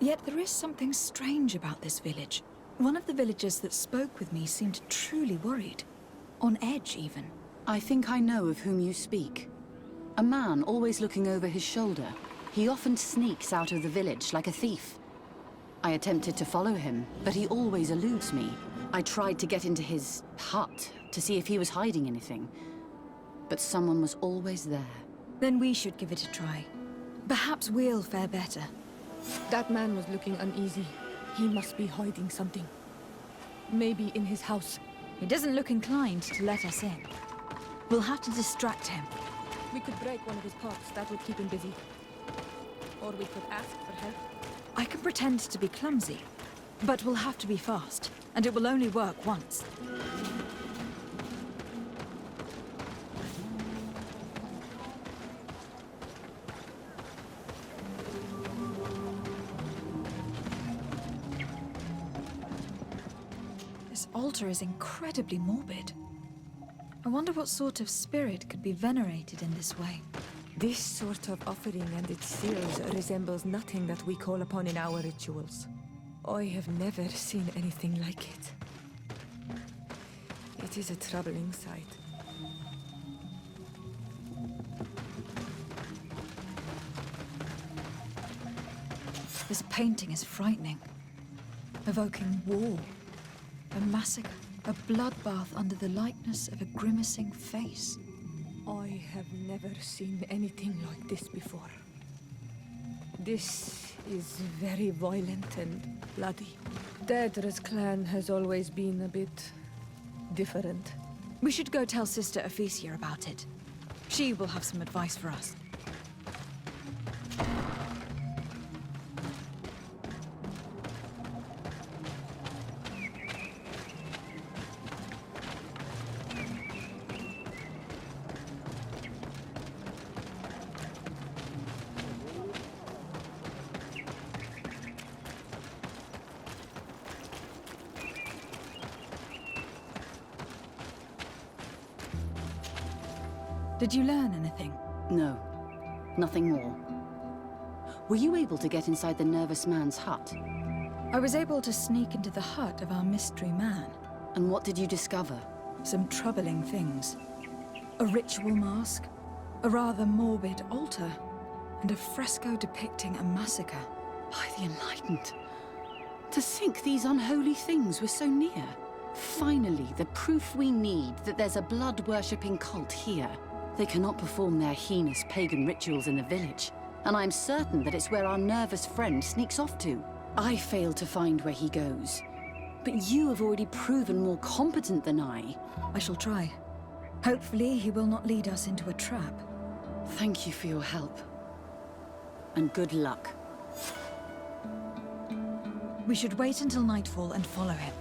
Yet there is something strange about this village. One of the villagers that spoke with me seemed truly worried. On edge, even. I think I know of whom you speak. A man always looking over his shoulder. He often sneaks out of the village like a thief. I attempted to follow him, but he always eludes me. I tried to get into his hut to see if he was hiding anything, but someone was always there. Then we should give it a try. Perhaps we'll fare better. That man was looking uneasy. He must be hiding something. Maybe in his house. He doesn't look inclined to let us in. We'll have to distract him. We could break one of his pots. That would keep him busy. Or we could ask for help. I can pretend to be clumsy, but we'll have to be fast, and it will only work once. This altar is incredibly morbid. I wonder what sort of spirit could be venerated in this way. This sort of offering and its seals resembles nothing that we call upon in our rituals. I have never seen anything like it. It is a troubling sight. This painting is frightening, evoking war, a massacre, a bloodbath under the likeness of a grimacing face. I have never seen anything like this before. This is very violent and bloody. Daedra's clan has always been a bit different. We should go tell Sister Ephesia about it. She will have some advice for us. Did you learn anything? No. Nothing more. Were you able to get inside the nervous man's hut? I was able to sneak into the hut of our mystery man. And what did you discover? Some troubling things. A ritual mask, a rather morbid altar, and a fresco depicting a massacre. By the Enlightened. To think these unholy things were so near. Finally, the proof we need that there's a blood-worshipping cult here. They cannot perform their heinous pagan rituals in the village, and I'm certain that it's where our nervous friend sneaks off to. I failed to find where he goes, but you have already proven more competent than I. I shall try. Hopefully he will not lead us into a trap. Thank you for your help. And good luck. We should wait until nightfall and follow him.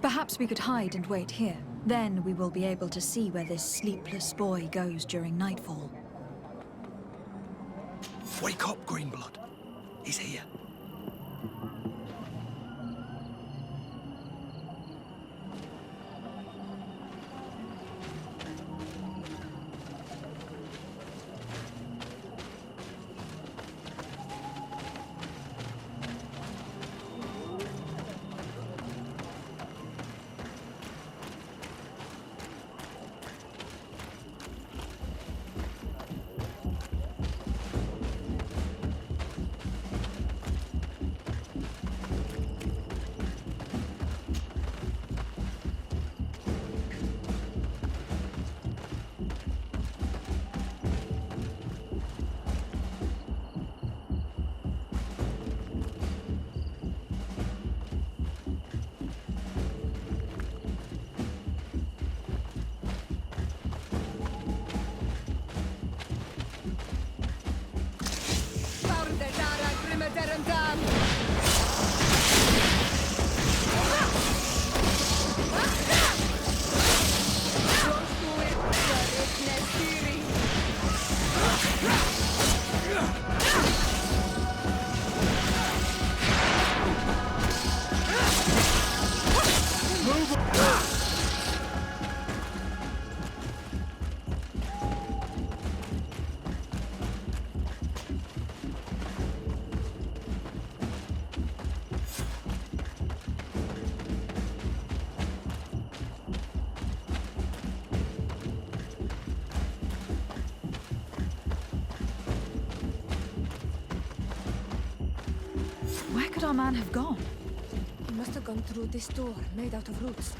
Perhaps we could hide and wait here. Then we will be able to see where this sleepless boy goes during nightfall. Wake up, Greenblood. He's here. Where could our man have gone? He must have gone through this door, made out of roots.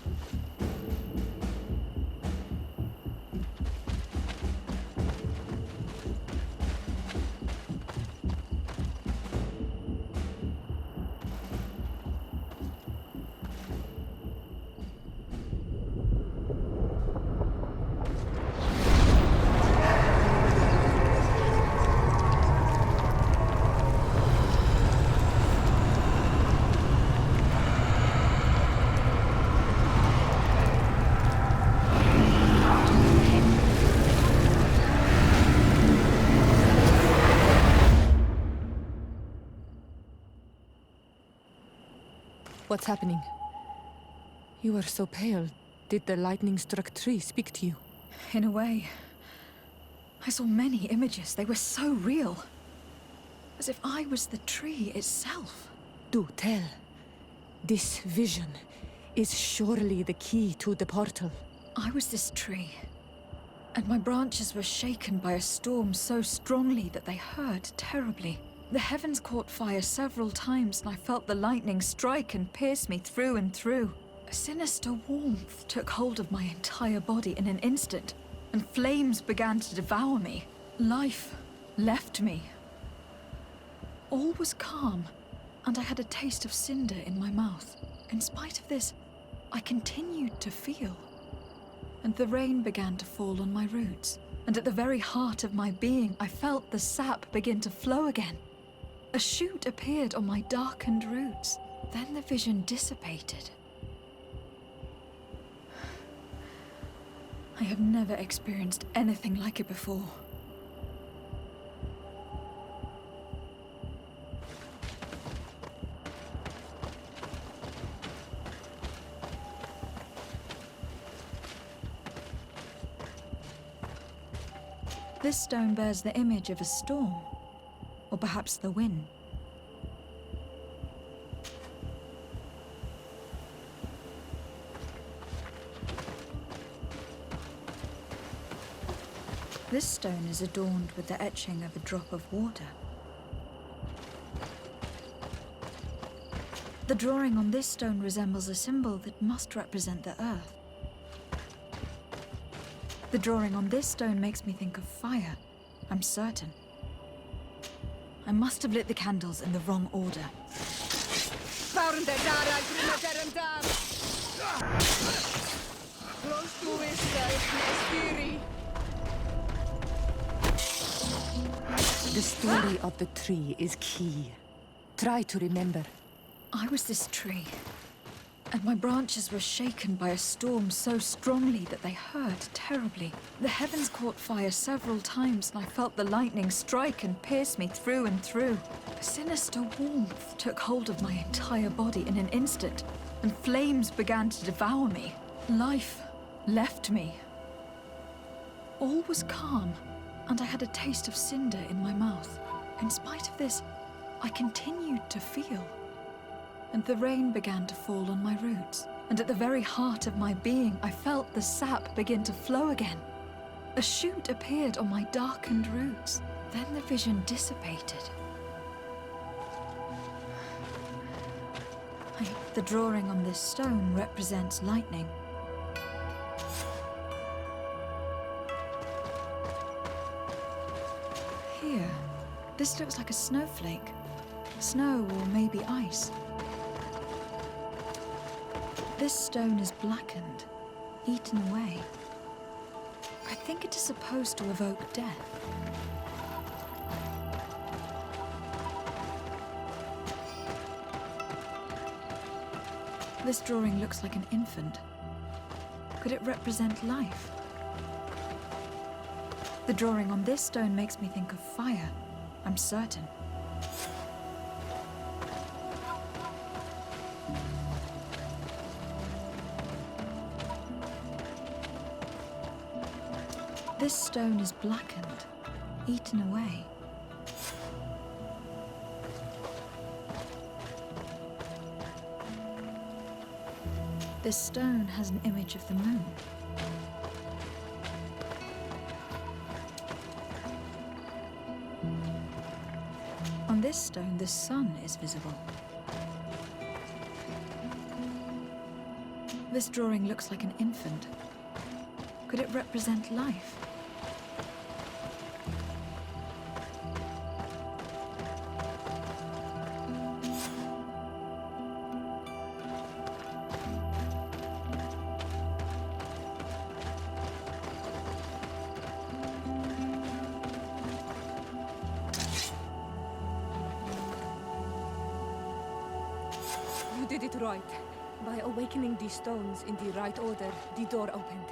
What's happening? You are so pale. Did the lightning-struck tree speak to you? In a way. I saw many images. They were so real. As if I was the tree itself. Do tell. This vision is surely the key to the portal. I was this tree. And my branches were shaken by a storm so strongly that they hurt terribly. The heavens caught fire several times, and I felt the lightning strike and pierce me through and through. A sinister warmth took hold of my entire body in an instant, and flames began to devour me. Life left me. All was calm, and I had a taste of cinder in my mouth. In spite of this, I continued to feel. And the rain began to fall on my roots, and at the very heart of my being, I felt the sap begin to flow again. A shoot appeared on my darkened roots. Then the vision dissipated. I have never experienced anything like it before. This stone bears the image of a storm. Or perhaps the wind. This stone is adorned with the etching of a drop of water. The drawing on this stone resembles a symbol that must represent the earth. The drawing on this stone makes me think of fire, I'm certain. I must have lit the candles in the wrong order. The story of the tree is key. Try to remember. I was this tree, and my branches were shaken by a storm so strongly that they hurt terribly. The heavens caught fire several times, and I felt the lightning strike and pierce me through and through. A sinister warmth took hold of my entire body in an instant, and flames began to devour me. Life left me. All was calm, and I had a taste of cinder in my mouth. In spite of this, I continued to feel. And the rain began to fall on my roots. And at the very heart of my being, I felt the sap begin to flow again. A shoot appeared on my darkened roots. Then the vision dissipated. The drawing on this stone represents lightning. Here, this looks like a snowflake. Snow or maybe ice. This stone is blackened, eaten away. I think it is supposed to evoke death. This drawing looks like an infant. Could it represent life? The drawing on this stone makes me think of fire, I'm certain. This stone is blackened, eaten away. This stone has an image of the moon. On this stone, the sun is visible. This drawing looks like an infant. Could it represent life? You did it right. By awakening these stones in the right order, the door opened.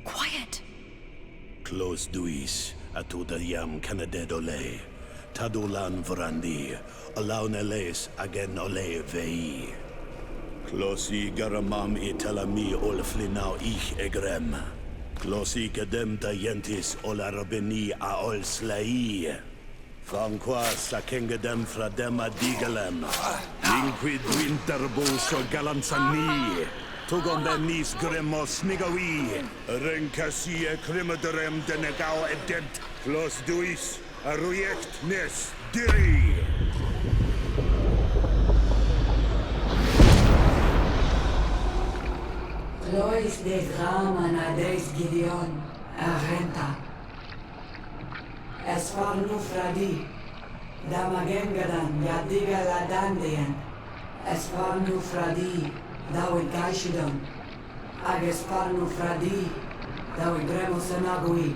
Quiet! Close duis, atudayam canadedole, tadulan vrandi, alauneles agen ole vei. Closi garamam italami olflinau ich egrem. Closi kedem tayentis olarabeni a ol slai. Fanqua sakengedem fradem adigalem. Linquid winterbo so galanzani. Tugon benis gremos nigawi. Renkasi e krimaderem denegau edent. Clos duis, arujekt nes diri. Lois des Raman ades Gideon, Arenta. Esfarnu Fradi, Damagengadan, Yadiga Ladandian. Esfarnu Fradi, Dawi Gaishidon. Agesfarnu Fradi, Dawi Gremosenagui.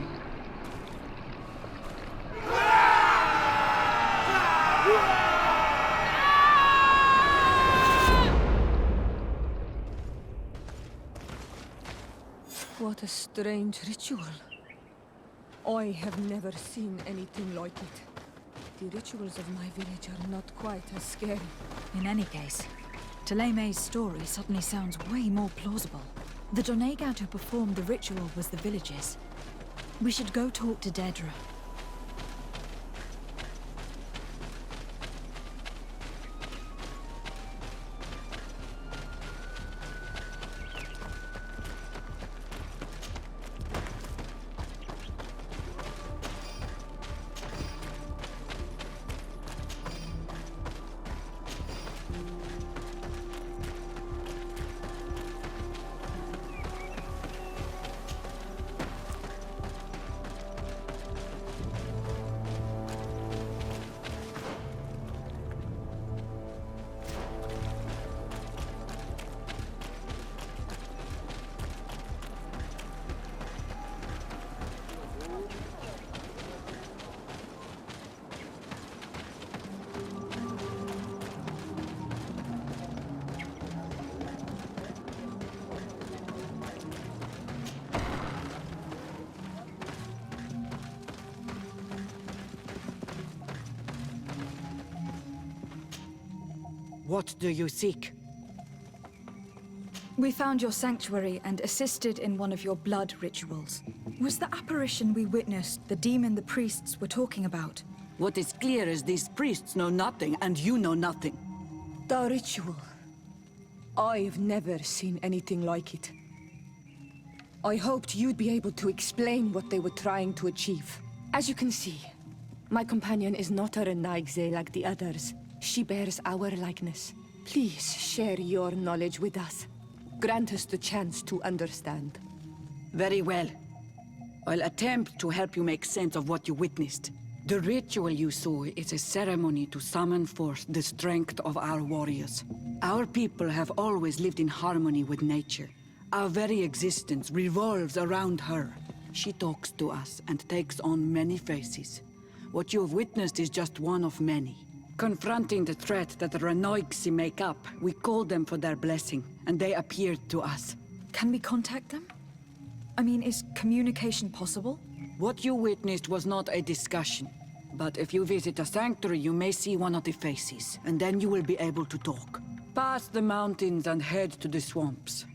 What a strange ritual. I have never seen anything like it. The rituals of my village are not quite as scary. In any case, Teleme's story suddenly sounds way more plausible. The Donegad who performed the ritual was the villagers. We should go talk to Dedra. What do you seek? We found your sanctuary and assisted in one of your blood rituals. Was the apparition we witnessed the demon the priests were talking about? What is clear is these priests know nothing, and you know nothing. The ritual. I've never seen anything like it. I hoped you'd be able to explain what they were trying to achieve. As you can see, my companion is not a Renaigze like the others. She bears our likeness. Please share your knowledge with us. Grant us the chance to understand. Very well. I'll attempt to help you make sense of what you witnessed. The ritual you saw is a ceremony to summon forth the strength of our warriors. Our people have always lived in harmony with nature. Our very existence revolves around her. She talks to us and takes on many faces. What you have witnessed is just one of many. Confronting the threat that the Renoigsi make up, we called them for their blessing, and they appeared to us. Can we contact them? I mean, is communication possible? What you witnessed was not a discussion. But if you visit a sanctuary, you may see one of the faces, and then you will be able to talk. Pass the mountains and head to the swamps.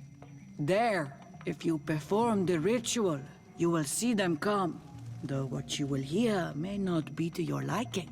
There, if you perform the ritual, you will see them come. Though what you will hear may not be to your liking.